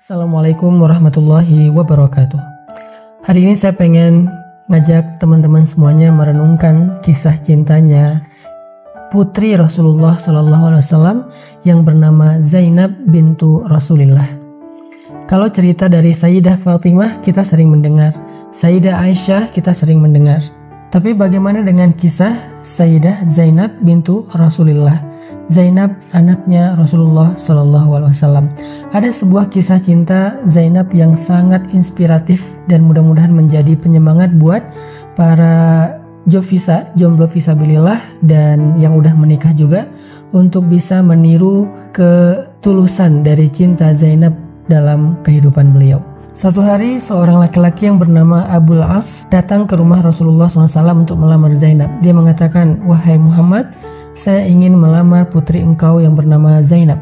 Assalamualaikum warahmatullahi wabarakatuh. Hari ini saya pengen ngajak teman-teman semuanya merenungkan kisah cintanya putri Rasulullah SAW yang bernama Zainab bintu Rasulillah. Kalau cerita dari Sayyidah Fatimah kita sering mendengar, Sayyidah Aisyah kita sering mendengar. Tapi bagaimana dengan kisah Sayyidah Zainab bintu Rasulillah? Zainab anaknya Rasulullah SAW. Ada sebuah kisah cinta Zainab yang sangat inspiratif dan mudah-mudahan menjadi penyemangat buat para jomblo fisabilillah dan yang udah menikah juga untuk bisa meniru ketulusan dari cinta Zainab dalam kehidupan beliau. Suatu hari seorang laki-laki yang bernama Abul As datang ke rumah Rasulullah SAW untuk melamar Zainab. Dia mengatakan, "Wahai Muhammad, saya ingin melamar putri engkau yang bernama Zainab."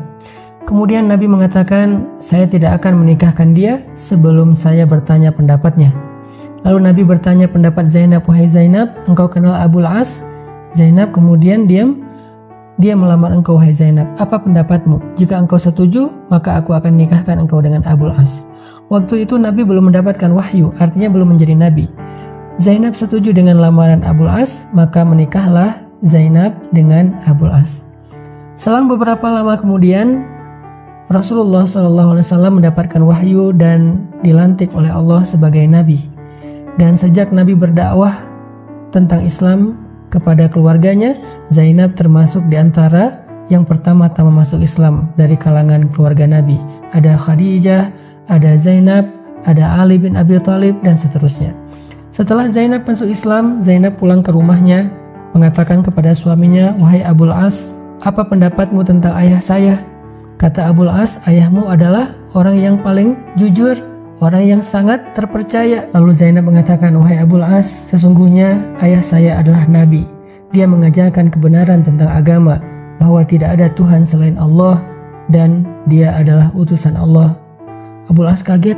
Kemudian Nabi mengatakan, "Saya tidak akan menikahkan dia sebelum saya bertanya pendapatnya." Lalu Nabi bertanya pendapat Zainab, "Wahai Zainab, engkau kenal Abul As?" Zainab kemudian diam. Dia melamar engkau, "Wahai Zainab, apa pendapatmu? Jika engkau setuju, maka aku akan nikahkan engkau dengan Abul As." Waktu itu Nabi belum mendapatkan wahyu, artinya belum menjadi Nabi. Zainab setuju dengan lamaran Abul As, maka menikahlah Zainab dengan Abul As. Selang beberapa lama kemudian, Rasulullah SAW mendapatkan wahyu dan dilantik oleh Allah sebagai Nabi. Dan sejak Nabi berdakwah tentang Islam kepada keluarganya, Zainab termasuk di antara yang pertama-tama masuk Islam dari kalangan keluarga Nabi. Ada Khadijah, ada Zainab, ada Ali bin Abi Thalib, dan seterusnya. Setelah Zainab masuk Islam, Zainab pulang ke rumahnya, mengatakan kepada suaminya, "Wahai Abul As, apa pendapatmu tentang ayah saya?" Kata Abul As, "Ayahmu adalah orang yang paling jujur, orang yang sangat terpercaya." Lalu Zainab mengatakan, "Wahai Abul As, sesungguhnya ayah saya adalah Nabi. Dia mengajarkan kebenaran tentang agama, bahwa tidak ada Tuhan selain Allah dan dia adalah utusan Allah." Abul As kaget.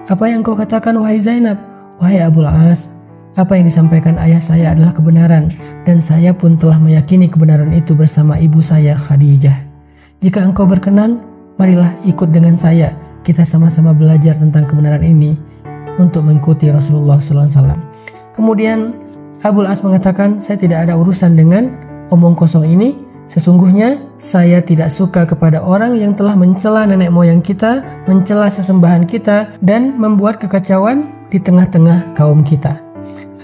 "Apa yang kau katakan, wahai Zainab?" "Wahai Abul As, apa yang disampaikan ayah saya adalah kebenaran, dan saya pun telah meyakini kebenaran itu bersama ibu saya Khadijah. Jika engkau berkenan, marilah ikut dengan saya. Kita sama-sama belajar tentang kebenaran ini untuk mengikuti Rasulullah SAW." Kemudian Abul As mengatakan, "Saya tidak ada urusan dengan omong kosong ini. Sesungguhnya saya tidak suka kepada orang yang telah mencela nenek moyang kita, mencela sesembahan kita, dan membuat kekacauan di tengah-tengah kaum kita."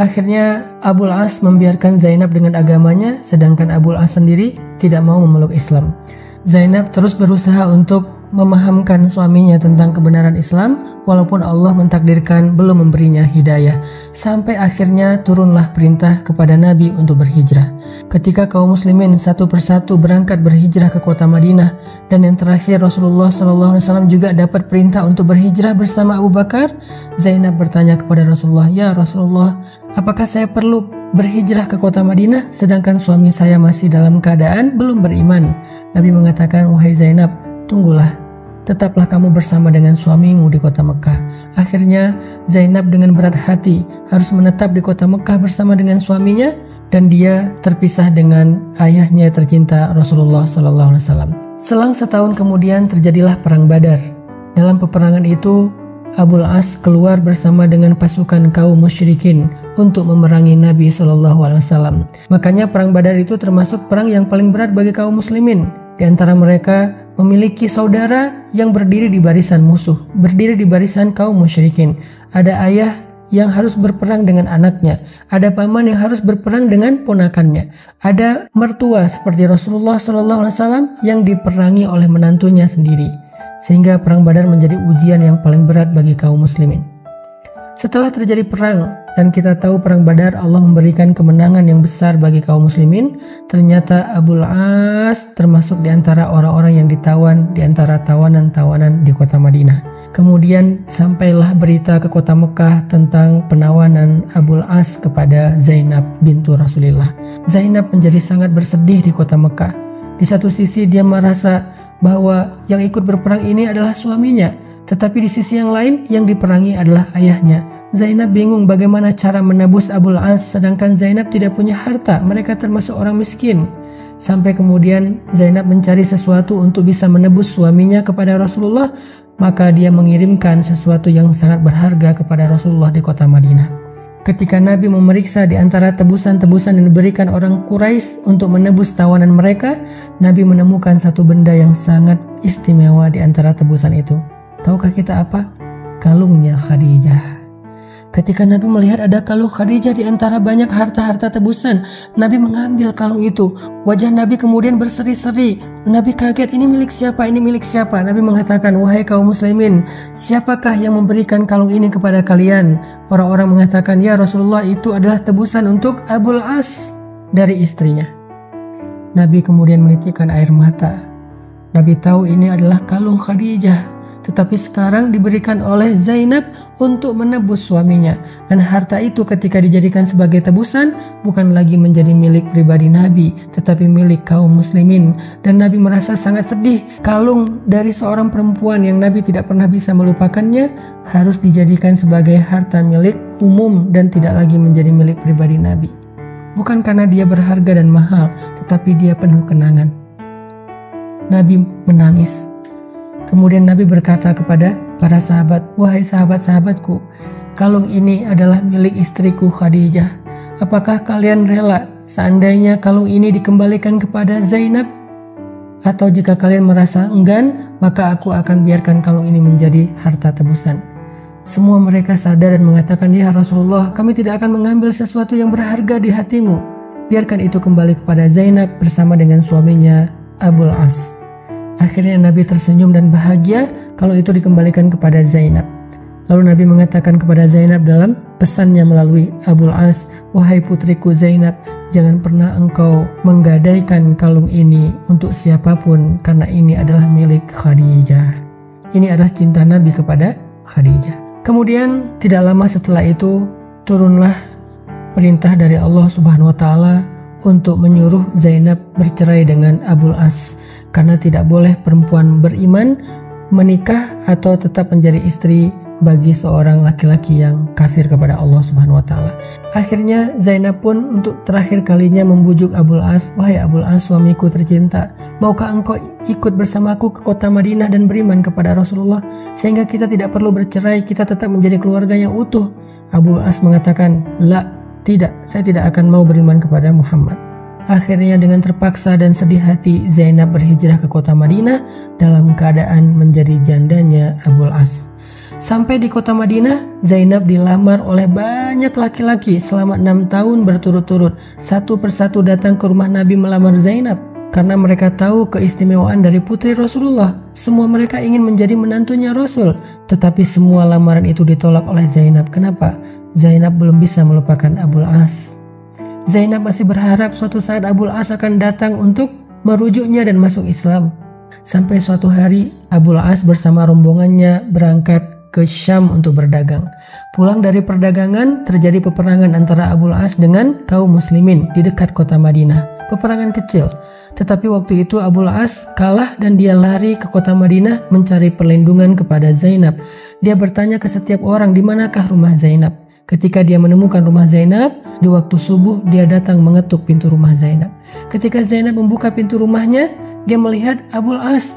Akhirnya Abul As membiarkan Zainab dengan agamanya, sedangkan Abul As sendiri tidak mau memeluk Islam. Zainab terus berusaha untuk memahamkan suaminya tentang kebenaran Islam, walaupun Allah mentakdirkan belum memberinya hidayah. Sampai akhirnya turunlah perintah kepada Nabi untuk berhijrah. Ketika kaum muslimin satu persatu berangkat berhijrah ke kota Madinah, dan yang terakhir Rasulullah SAW juga dapat perintah untuk berhijrah bersama Abu Bakar, Zainab bertanya kepada Rasulullah, "Ya Rasulullah, apakah saya perlu berhijrah ke kota Madinah sedangkan suami saya masih dalam keadaan belum beriman?" Nabi mengatakan, "Wahai Zainab, tunggulah. Tetaplah kamu bersama dengan suamimu di kota Mekah." Akhirnya Zainab dengan berat hati harus menetap di kota Mekah bersama dengan suaminya, dan dia terpisah dengan ayahnya tercinta Rasulullah SAW. Selang setahun kemudian terjadilah perang Badar. Dalam peperangan itu Abul As keluar bersama dengan pasukan kaum musyrikin untuk memerangi Nabi SAW. Makanya perang Badar itu termasuk perang yang paling berat bagi kaum muslimin. Di antara mereka memiliki saudara yang berdiri di barisan musuh, berdiri di barisan kaum musyrikin. Ada ayah yang harus berperang dengan anaknya, ada paman yang harus berperang dengan ponakannya, ada mertua seperti Rasulullah SAW yang diperangi oleh menantunya sendiri. Sehingga perang Badar menjadi ujian yang paling berat bagi kaum muslimin. Setelah terjadi perang, dan kita tahu perang Badar Allah memberikan kemenangan yang besar bagi kaum muslimin, ternyata Abul As termasuk di antara orang-orang yang ditawan di antara tawanan-tawanan di kota Madinah. Kemudian sampailah berita ke kota Mekah tentang penawanan Abul As kepada Zainab bintu Rasulillah. Zainab menjadi sangat bersedih di kota Mekah. Di satu sisi dia merasa bahwa yang ikut berperang ini adalah suaminya, Tetapi di sisi yang lain, yang diperangi adalah ayahnya. Zainab bingung bagaimana cara menebus Abul As, sedangkan Zainab tidak punya harta, mereka termasuk orang miskin. Sampai kemudian Zainab mencari sesuatu untuk bisa menebus suaminya kepada Rasulullah, maka dia mengirimkan sesuatu yang sangat berharga kepada Rasulullah di kota Madinah. Ketika Nabi memeriksa di antara tebusan-tebusan yang diberikan orang Quraisy untuk menebus tawanan mereka, Nabi menemukan satu benda yang sangat istimewa di antara tebusan itu. Tahukah kita apa? Kalungnya Khadijah. Ketika Nabi melihat ada kalung Khadijah di antara banyak harta-harta tebusan, Nabi mengambil kalung itu. Wajah Nabi kemudian berseri-seri. Nabi kaget, ini milik siapa? Ini milik siapa? Nabi mengatakan, wahai kaum muslimin, siapakah yang memberikan kalung ini kepada kalian? Orang-orang mengatakan, ya Rasulullah, itu adalah tebusan untuk Abul As dari istrinya. Nabi kemudian menitikkan air mata. Nabi tahu ini adalah kalung Khadijah, tetapi sekarang diberikan oleh Zainab untuk menebus suaminya. Dan harta itu ketika dijadikan sebagai tebusan bukan lagi menjadi milik pribadi Nabi, tetapi milik kaum muslimin. Dan Nabi merasa sangat sedih. Kalung dari seorang perempuan yang Nabi tidak pernah bisa melupakannya harus dijadikan sebagai harta milik umum dan tidak lagi menjadi milik pribadi Nabi. Bukan karena dia berharga dan mahal, tetapi dia penuh kenangan. Nabi menangis. Kemudian Nabi berkata kepada para sahabat, wahai sahabat-sahabatku, kalung ini adalah milik istriku Khadijah. Apakah kalian rela seandainya kalung ini dikembalikan kepada Zainab? Atau jika kalian merasa enggan, maka aku akan biarkan kalung ini menjadi harta tebusan. Semua mereka sadar dan mengatakan, ya Rasulullah, kami tidak akan mengambil sesuatu yang berharga di hatimu. Biarkan itu kembali kepada Zainab bersama dengan suaminya Abul As. Akhirnya Nabi tersenyum dan bahagia kalau itu dikembalikan kepada Zainab. Lalu Nabi mengatakan kepada Zainab dalam pesannya melalui Abul As, wahai putriku Zainab, jangan pernah engkau menggadaikan kalung ini untuk siapapun karena ini adalah milik Khadijah. Ini adalah cinta Nabi kepada Khadijah. Kemudian tidak lama setelah itu turunlah perintah dari Allah Subhanahu wa taala untuk menyuruh Zainab bercerai dengan Abul As. Karena tidak boleh perempuan beriman menikah atau tetap menjadi istri bagi seorang laki-laki yang kafir kepada Allah Subhanahu wa taala. Akhirnya Zainab pun untuk terakhir kalinya membujuk Abul As, wahai Abul As, suamiku tercinta, maukah engkau ikut bersamaku ke kota Madinah dan beriman kepada Rasulullah sehingga kita tidak perlu bercerai, kita tetap menjadi keluarga yang utuh? Abul As mengatakan, la, tidak, saya tidak akan mau beriman kepada Muhammad. Akhirnya dengan terpaksa dan sedih hati, Zainab berhijrah ke kota Madinah dalam keadaan menjadi jandanya Abul As. Sampai di kota Madinah, Zainab dilamar oleh banyak laki-laki selama 6 tahun berturut-turut. Satu persatu datang ke rumah Nabi melamar Zainab karena mereka tahu keistimewaan dari putri Rasulullah. Semua mereka ingin menjadi menantunya Rasul, tetapi semua lamaran itu ditolak oleh Zainab. Kenapa? Zainab belum bisa melupakan Abul As. Zainab masih berharap suatu saat Abul As akan datang untuk merujuknya dan masuk Islam. Sampai suatu hari Abul As bersama rombongannya berangkat ke Syam untuk berdagang. Pulang dari perdagangan terjadi peperangan antara Abul As dengan kaum muslimin di dekat kota Madinah. Peperangan kecil, tetapi waktu itu Abul As kalah dan dia lari ke kota Madinah mencari perlindungan kepada Zainab. Dia bertanya ke setiap orang, di manakah rumah Zainab? Ketika dia menemukan rumah Zainab, di waktu subuh dia datang mengetuk pintu rumah Zainab. Ketika Zainab membuka pintu rumahnya, dia melihat Abul As,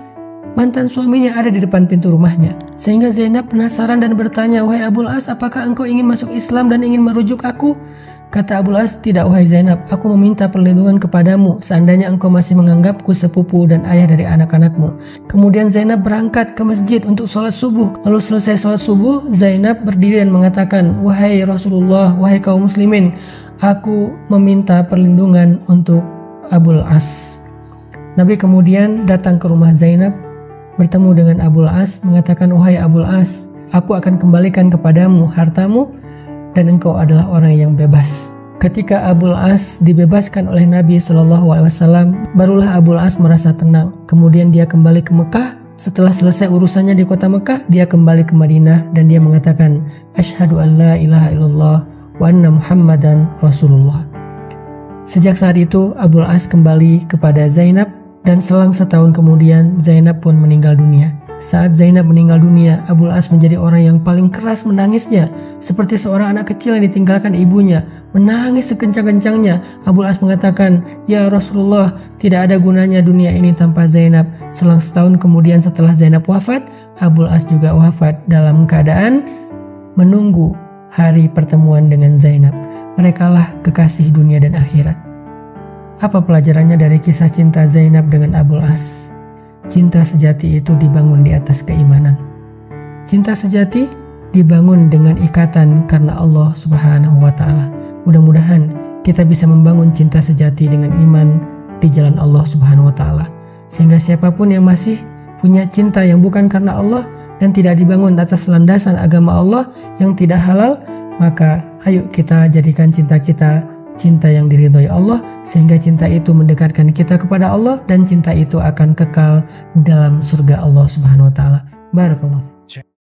mantan suaminya, ada di depan pintu rumahnya. Sehingga Zainab penasaran dan bertanya, wahai Abul As, apakah engkau ingin masuk Islam dan ingin merujuk aku? Kata Abul As, tidak wahai Zainab, aku meminta perlindungan kepadamu seandainya engkau masih menganggapku sepupu dan ayah dari anak-anakmu. Kemudian Zainab berangkat ke masjid untuk sholat subuh. Lalu selesai sholat subuh, Zainab berdiri dan mengatakan, wahai Rasulullah, wahai kaum muslimin, aku meminta perlindungan untuk Abul As. Nabi kemudian datang ke rumah Zainab, bertemu dengan Abul As, mengatakan, wahai Abul As, aku akan kembalikan kepadamu hartamu dan engkau adalah orang yang bebas. Ketika Abul As dibebaskan oleh Nabi SAW, barulah Abul As merasa tenang. Kemudian dia kembali ke Mekah. Setelah selesai urusannya di kota Mekah, dia kembali ke Madinah dan dia mengatakan, Asyhadu an la ilaha illallah wa anna Muhammadan Rasulullah. Sejak saat itu Abul As kembali kepada Zainab dan selang setahun kemudian Zainab pun meninggal dunia. Saat Zainab meninggal dunia, Abul As menjadi orang yang paling keras menangisnya, seperti seorang anak kecil yang ditinggalkan ibunya. Menangis sekencang-kencangnya, Abul As mengatakan, "Ya Rasulullah, tidak ada gunanya dunia ini tanpa Zainab." Selang setahun kemudian setelah Zainab wafat, Abul As juga wafat dalam keadaan menunggu hari pertemuan dengan Zainab. Merekalah kekasih dunia dan akhirat. Apa pelajarannya dari kisah cinta Zainab dengan Abul As? Cinta sejati itu dibangun di atas keimanan. Cinta sejati dibangun dengan ikatan karena Allah Subhanahu wa Ta'ala. Mudah-mudahan kita bisa membangun cinta sejati dengan iman di jalan Allah Subhanahu wa Ta'ala, sehingga siapapun yang masih punya cinta yang bukan karena Allah dan tidak dibangun atas landasan agama Allah yang tidak halal, maka ayo kita jadikan cinta kita cinta yang diridhoi Allah, sehingga cinta itu mendekatkan kita kepada Allah dan cinta itu akan kekal dalam surga Allah Subhanahu wa Ta'ala. Barakallahu.